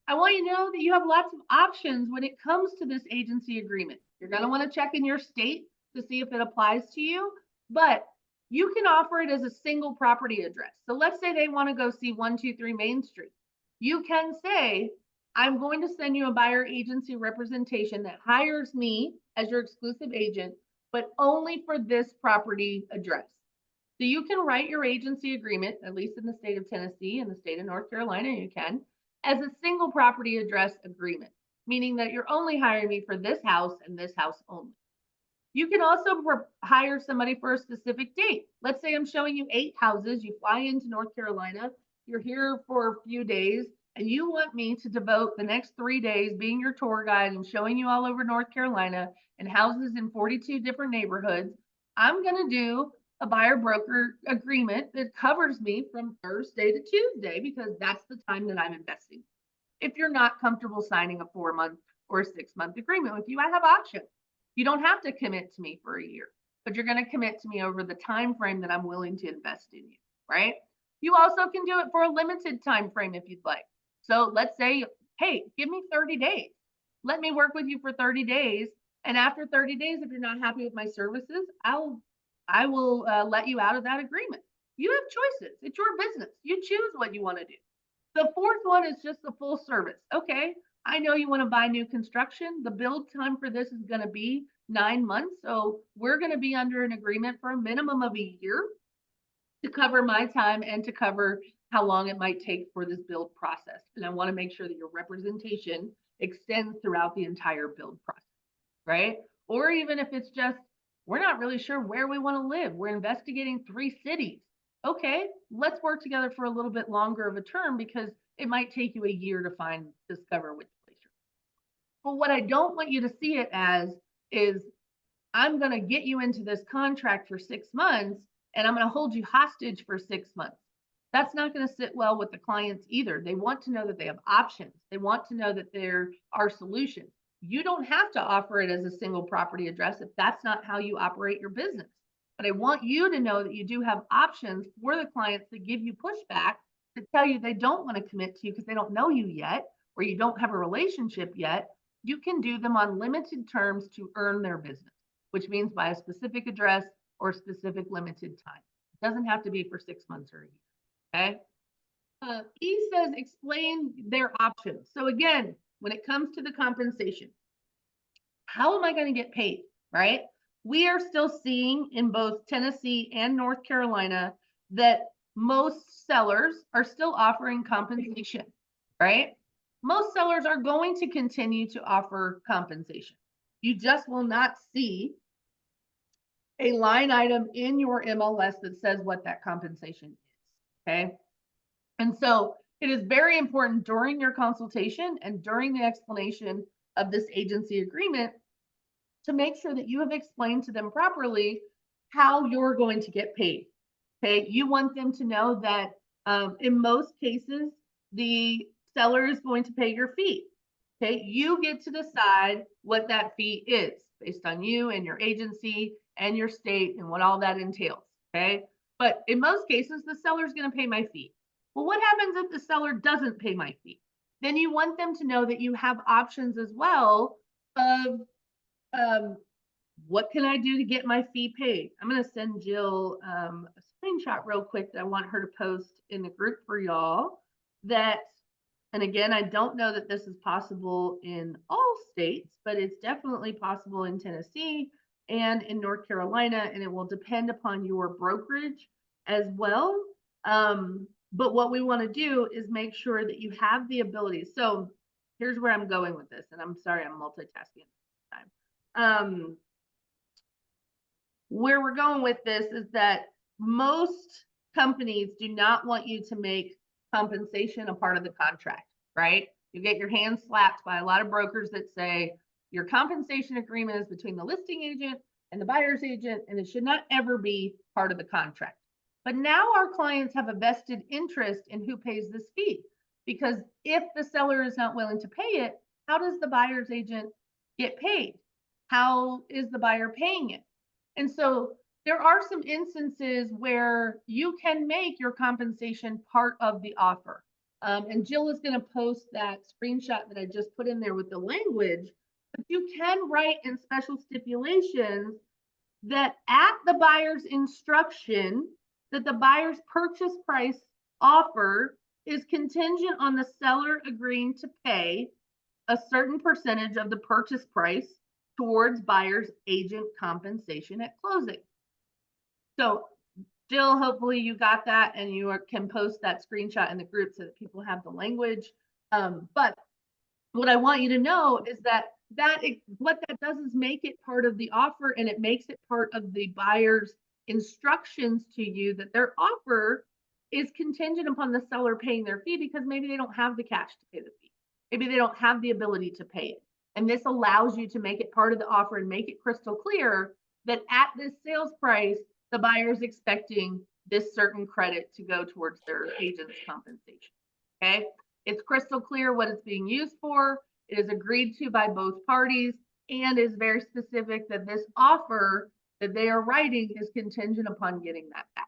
[SPEAKER 1] I want you to know that you have lots of options when it comes to this agency agreement. You're going to want to check in your state to see if it applies to you, but you can offer it as a single property address. So let's say they want to go see 123 Main Street. You can say, I'm going to send you a buyer agency representation that hires me as your exclusive agent, but only for this property address. So you can write your agency agreement, at least in the state of Tennessee and the state of North Carolina, you can, as a single property address agreement, meaning that you're only hiring me for this house and this house only. You can also hire somebody for a specific date. Let's say I'm showing you 8 houses. You fly into North Carolina. You're here for a few days, and you want me to devote the next 3 days being your tour guide and showing you all over North Carolina and houses in 42 different neighborhoods. I'm going to do a buyer broker agreement that covers me from Thursday to Tuesday because that's the time that I'm investing. If you're not comfortable signing a 4-month or a 6-month agreement with you, I have options. You don't have to commit to me for a year, but you're going to commit to me over the time frame that I'm willing to invest in you, right? You also can do it for a limited time frame if you'd like. So let's say, hey, give me 30 days. Let me work with you for 30 days. And after 30 days, if you're not happy with my services, I will let you out of that agreement. You have choices. It's your business. You choose what you want to do. The fourth one is just the full service. Okay, I know you want to buy new construction. The build time for this is going to be 9 months. So we're going to be under an agreement for a minimum of a year to cover my time and to cover how long it might take for this build process. And I want to make sure that your representation extends throughout the entire build process, right? Or even if it's just, we're not really sure where we want to live. We're investigating 3 cities. Okay, let's work together for a little bit longer of a term because it might take you a year to discover which place you're. But what I don't want you to see it as is I'm going to get you into this contract for 6 months and I'm going to hold you hostage for 6 months. That's not going to sit well with the clients either. They want to know that they have options. They want to know that there are solutions. You don't have to offer it as a single property address if that's not how you operate your business. But I want you to know that you do have options for the clients that give you pushback to tell you they don't want to commit to you because they don't know you yet or you don't have a relationship yet. You can do them on limited terms to earn their business, which means by a specific address or specific limited time. It doesn't have to be for 6 months or a year. Okay. E says explain their options. So again, when it comes to the compensation, how am I going to get paid? Right? We are still seeing in both Tennessee and North Carolina that most sellers are still offering compensation, right? Most sellers are going to continue to offer compensation. You just will not see a line item in your MLS that says what that compensation is. Okay. And so it is very important during your consultation and during the explanation of this agency agreement to make sure that you have explained to them properly how you're going to get paid. Okay. You want them to know that in most cases, the seller is going to pay your fee. Okay. You get to decide what that fee is based on you and your agency and your state and what all that entails. Okay. But in most cases, the seller is going to pay my fee. Well, what happens if the seller doesn't pay my fee? Then you want them to know that you have options as well of what can I do to get my fee paid? I'm going to send Jill a screenshot real quick that I want her to post in the group for y'all. that, and again, I don't know that this is possible in all states, but it's definitely possible in Tennessee and in North Carolina, and it will depend upon your brokerage as well. But what we want to do is make sure that you have the ability. So here's where I'm going with this, and I'm sorry, I'm multitasking at the time. Where we're going with this is that most companies do not want you to make compensation a part of the contract, right? You get your hands slapped by a lot of brokers that say your compensation agreement is between the listing agent and the buyer's agent, and it should not ever be part of the contract. But now our clients have a vested interest in who pays this fee, because if the seller is not willing to pay it, how does the buyer's agent get paid? How is the buyer paying it? And so there are some instances where you can make your compensation part of the offer. And Jill is going to post that screenshot that I just put in there with the language. But you can write in special stipulations that at the buyer's instruction, that the buyer's purchase price offer is contingent on the seller agreeing to pay a certain percentage of the purchase price towards buyer's agent compensation at closing. So Jill, hopefully you got that and you can post that screenshot in the group so that people have the language. But what I want you to know is that what that does is make it part of the offer, and it makes it part of the buyer's instructions to you that their offer is contingent upon the seller paying their fee, because maybe they don't have the cash to pay the fee. Maybe they don't have the ability to pay it. And this allows you to make it part of the offer and make it crystal clear that at this sales price, the buyer is expecting this certain credit to go towards their agent's compensation. Okay. It's crystal clear what it's being used for. It is agreed to by both parties and is very specific that this offer that they are writing is contingent upon getting that back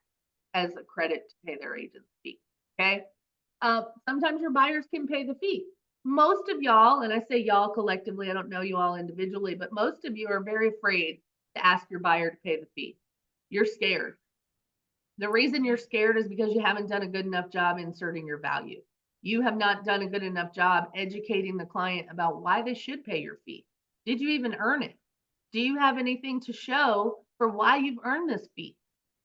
[SPEAKER 1] as a credit to pay their agent's fee. Okay. Sometimes your buyers can pay the fee. Most of y'all, and I say y'all collectively, I don't know you all individually, but most of you are very afraid to ask your buyer to pay the fee. You're scared. The reason you're scared is because you haven't done a good enough job inserting your value. You have not done a good enough job educating the client about why they should pay your fee. Did you even earn it? Do you have anything to show for why you've earned this fee?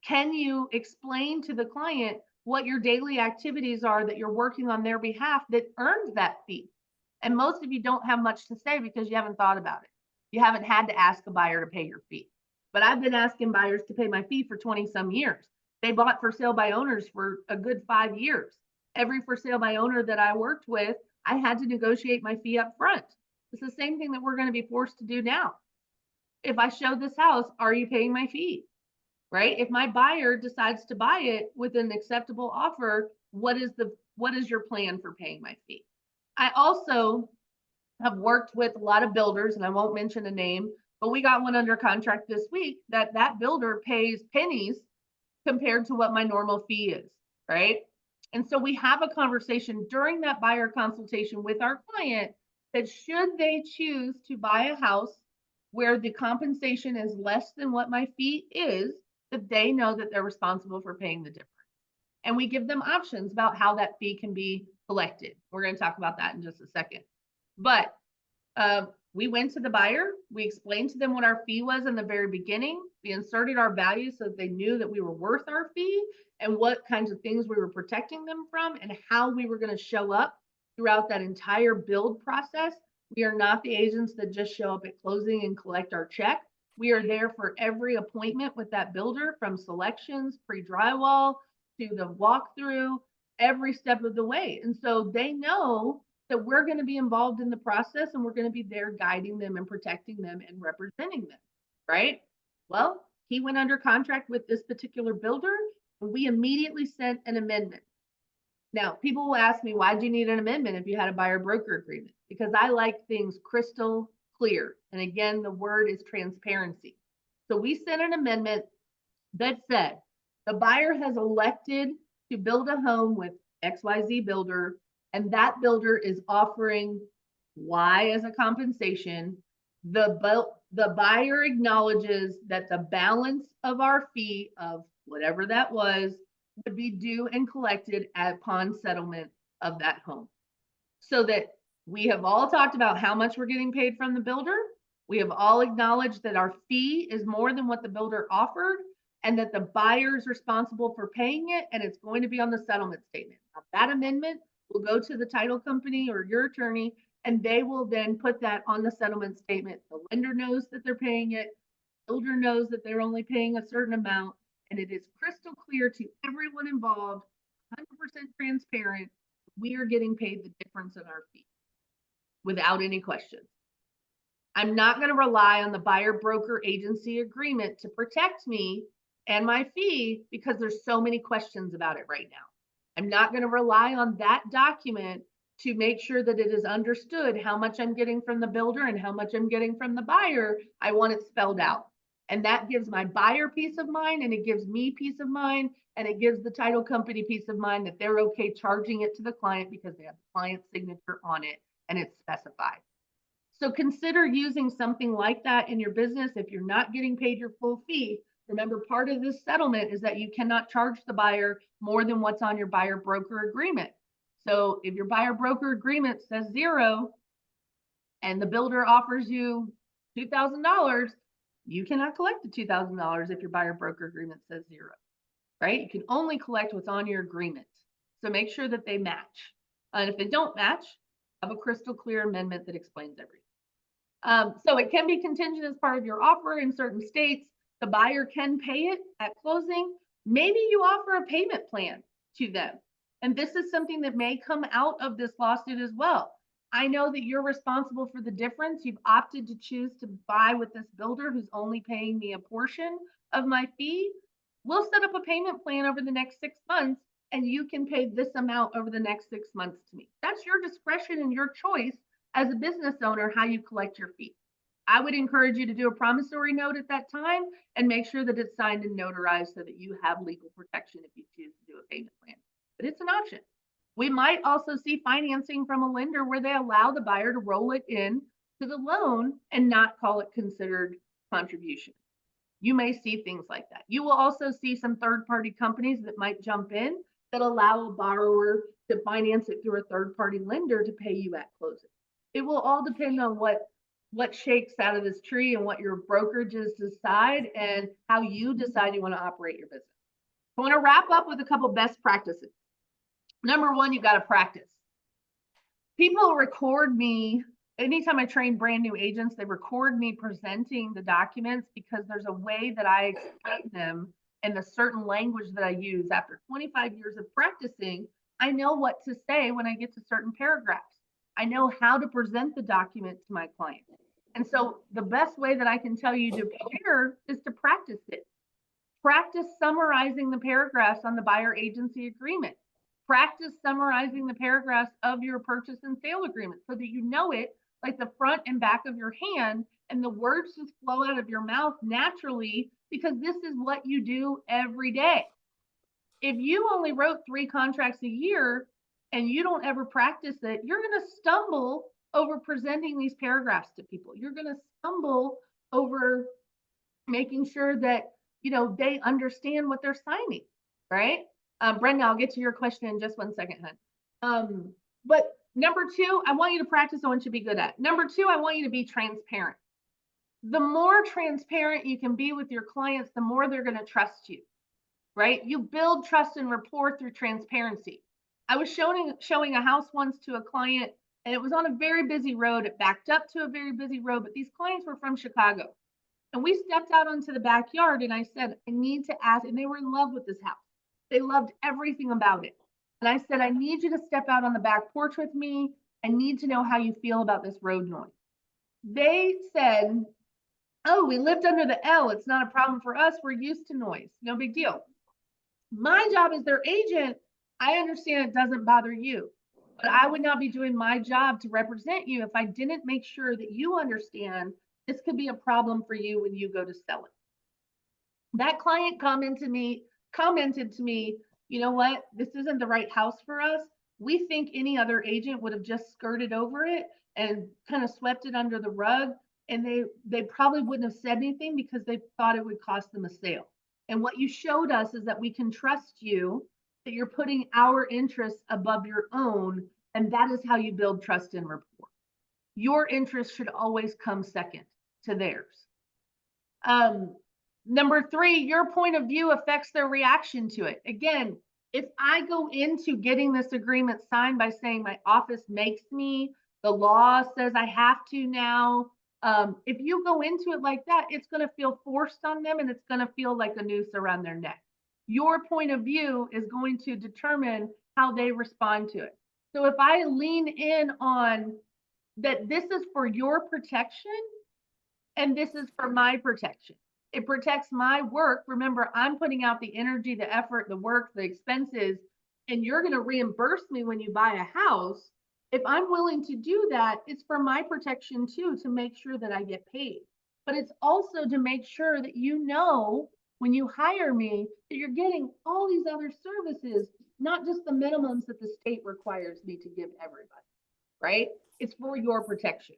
[SPEAKER 1] Can you explain to the client what your daily activities are that you're working on their behalf that earned that fee? And most of you don't have much to say because you haven't thought about it. You haven't had to ask a buyer to pay your fee. But I've been asking buyers to pay my fee for 20 some years. They bought for sale by owners for a good 5 years. Every for sale by owner that I worked with, I had to negotiate my fee up front. It's the same thing that we're going to be forced to do now. If I show this house, are you paying my fee? Right? If my buyer decides to buy it with an acceptable offer, what is your plan for paying my fee? I also have worked with a lot of builders, and I won't mention a name, but we got one under contract this week that builder pays pennies compared to what my normal fee is, right? And so we have a conversation during that buyer consultation with our client that should they choose to buy a house where the compensation is less than what my fee is, that they know that they're responsible for paying the difference. And we give them options about how that fee can be collected. We're going to talk about that in just a second. But we went to the buyer. We explained to them what our fee was in the very beginning. We inserted our value so that they knew that we were worth our fee and what kinds of things we were protecting them from and how we were going to show up throughout that entire build process. We are not the agents that just show up at closing and collect our check. We are there for every appointment with that builder, from selections, pre-drywall to the walkthrough, every step of the way. And so they know that we're going to be involved in the process, and we're going to be there guiding them and protecting them and representing them, right? Well, he went under contract with this particular builder, and we immediately sent an amendment. Now, people will ask me, why do you need an amendment if you had a buyer broker agreement? Because I like things crystal clear. And again, the word is transparency. So we sent an amendment that said the buyer has elected to build a home with XYZ builder, and that builder is offering Y as a compensation. The buyer acknowledges that the balance of our fee of whatever that was would be due and collected upon settlement of that home, so that we have all talked about how much we're getting paid from the builder. We have all acknowledged that our fee is more than what the builder offered, and that the buyer is responsible for paying it, and it's going to be on the settlement statement. Now, that amendment will go to the title company or your attorney, and they will then put that on the settlement statement. The lender knows that they're paying it, the builder knows that they're only paying a certain amount, and it is crystal clear to everyone involved, 100% transparent. We are getting paid the difference in our fee without any questions. I'm not going to rely on the buyer broker agency agreement to protect me and my fee because there's so many questions about it right now. I'm not going to rely on that document to make sure that it is understood how much I'm getting from the builder and how much I'm getting from the buyer. I want it spelled out. And that gives my buyer peace of mind, and it gives me peace of mind, and it gives the title company peace of mind that they're okay charging it to the client because they have the client's signature on it and it's specified. So consider using something like that in your business. If you're not getting paid your full fee, remember, part of this settlement is that you cannot charge the buyer more than what's on your buyer broker agreement. So if your buyer broker agreement says 0 and the builder offers you $2,000, you cannot collect the $2,000 if your buyer broker agreement says 0, right? You can only collect what's on your agreement. So make sure that they match. And if they don't match, have a crystal clear amendment that explains everything. So it can be contingent as part of your offer in certain states. The buyer can pay it at closing. Maybe you offer a payment plan to them. And this is something that may come out of this lawsuit as well. I know that you're responsible for the difference. You've opted to choose to buy with this builder who's only paying me a portion of my fee. We'll set up a payment plan over the next 6 months, and you can pay this amount over the next 6 months to me. That's your discretion and your choice as a business owner, how you collect your fee. I would encourage you to do a promissory note at that time and make sure that it's signed and notarized so that you have legal protection if you choose to do a payment plan. But it's an option. We might also see financing from a lender where they allow the buyer to roll it in to the loan and not call it considered contribution. You may see things like that. You will also see some third-party companies that might jump in that allow a borrower to finance it through a third-party lender to pay you at closing. It will all depend on what shakes out of this tree and what your brokerages decide and how you decide you want to operate your business. I want to wrap up with a couple best practices. Number one, you got to practice. People record me anytime I train brand new agents. They record me presenting the documents because there's a way that I explain them and a certain language that I use. After 25 years of practicing, I know what to say when I get to certain paragraphs. I know how to present the document to my client. And so the best way that I can tell you to prepare is to practice it. Practice summarizing the paragraphs on the buyer agency agreement. Practice summarizing the paragraphs of your purchase and sale agreement so that you know it like the front and back of your hand, and the words just flow out of your mouth naturally because this is what you do every day. If you only wrote 3 contracts a year and you don't ever practice it, you're going to stumble over presenting these paragraphs to people. You're going to stumble over making sure that, they understand what they're signing, right? Brenda, I'll get to your question in just 1 second, hon. But number 2, I want you to practice on what you be good at. Number 2, I want you to be transparent. The more transparent you can be with your clients, the more they're going to trust you, right? You build trust and rapport through transparency. I was showing a house once to a client, and it was on a very busy road. It backed up to a very busy road, but these clients were from Chicago. And we stepped out onto the backyard, and I said, I need to ask, and they were in love with this house. They loved everything about it. And I said, I need you to step out on the back porch with me. I need to know how you feel about this road noise. They said, oh, we lived under the L. It's not a problem for us. We're used to noise. No big deal. My job as their agent, I understand it doesn't bother you, but I would not be doing my job to represent you if I didn't make sure that you understand this could be a problem for you when you go to sell it. That client commented to me, you know what? This isn't the right house for us. We think any other agent would have just skirted over it and kind of swept it under the rug. And they probably wouldn't have said anything because they thought it would cost them a sale. And what you showed us is that we can trust you that you're putting our interests above your own, and that is how you build trust and rapport. Your interest should always come second to theirs. Um, Number three, your point of view affects their reaction to it. Again, if I go into getting this agreement signed by saying my office makes me, the law says I have to now, if you go into it like that, it's going to feel forced on them and it's going to feel like a noose around their neck. Your point of view is going to determine how they respond to it. So if I lean in on that, this is for your protection and this is for my protection. It protects my work. Remember, I'm putting out the energy, the effort, the work, the expenses, and you're going to reimburse me when you buy a house. If I'm willing to do that, it's for my protection too, to make sure that I get paid. But it's also to make sure that you know when you hire me that you're getting all these other services, not just the minimums that the state requires me to give everybody, right? It's for your protection.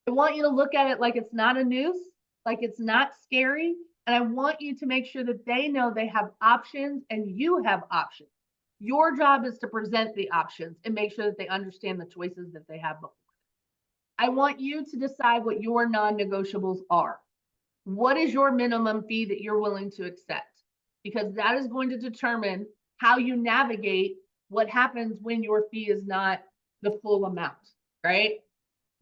[SPEAKER 1] I want you to look at it like it's not a noose, like it's not scary. And I want you to make sure that they know they have options and you have options. Your job is to present the options and make sure that they understand the choices that they have before. I want you to decide what your non-negotiables are. What is your minimum fee that you're willing to accept? Because that is going to determine how you navigate what happens when your fee is not the full amount, right?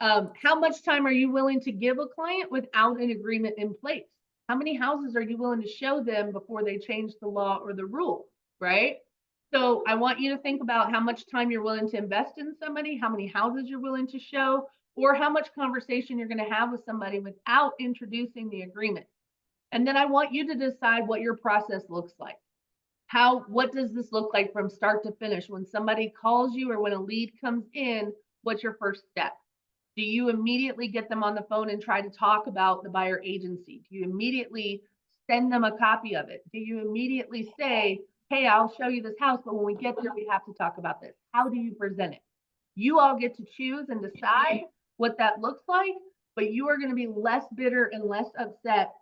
[SPEAKER 1] How much time are you willing to give a client without an agreement in place? How many houses are you willing to show them before they change the law or the rule, right? So I want you to think about how much time you're willing to invest in somebody, how many houses you're willing to show, or how much conversation you're going to have with somebody without introducing the agreement. And then I want you to decide what your process looks like. What does this look like from start to finish? When somebody calls you or when a lead comes in, what's your first step? Do you immediately get them on the phone and try to talk about the buyer agency? Do you immediately send them a copy of it? Do you immediately say, hey, I'll show you this house, but when we get there, we have to talk about this? How do you present it? You all get to choose and decide what that looks like, but you are going to be less bitter and less upset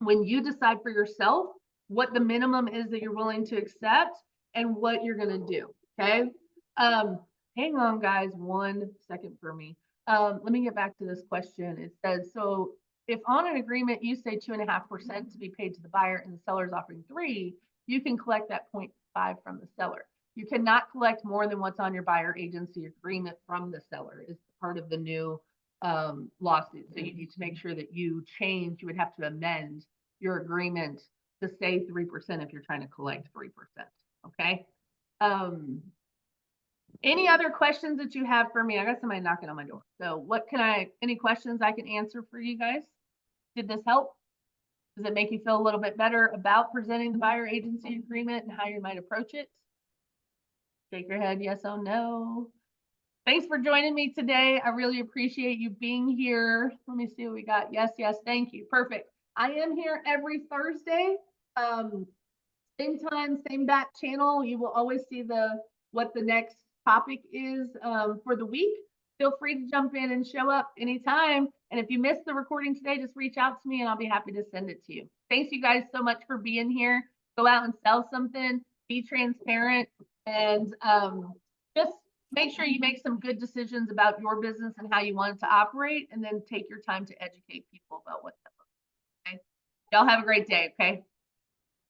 [SPEAKER 1] when you decide for yourself what the minimum is that you're willing to accept and what you're going to do. Okay. Hang on, guys, 1 second for me. Let me get back to this question. It says, so if on an agreement you say 2.5% to be paid to the buyer and the seller is offering 3, you can collect that 0.5 from the seller. You cannot collect more than what's on your buyer agency agreement from the seller. Is part of the new lawsuit. So you need to make sure that you would have to amend your agreement to say 3% if you're trying to collect 3%. Okay. Any other questions that you have for me? I got somebody knocking on my door. So any questions I can answer for you guys? Did this help? Does it make you feel a little bit better about presenting the buyer agency agreement and how you might approach it? Shake your head, yes or no. Thanks for joining me today. I really appreciate you being here. Let me see what we got. Yes, thank you. Perfect. I am here every Thursday. Same time, same back channel. You will always see what the next topic is for the week. Feel free to jump in and show up anytime. And if you missed the recording today, just reach out to me and I'll be happy to send it to you. Thanks you guys so much for being here. Go out and sell something, be transparent, and just make sure you make some good decisions about your business and how you want it to operate, and then take your time to educate people about what that looks like. Okay? Y'all have a great day, okay?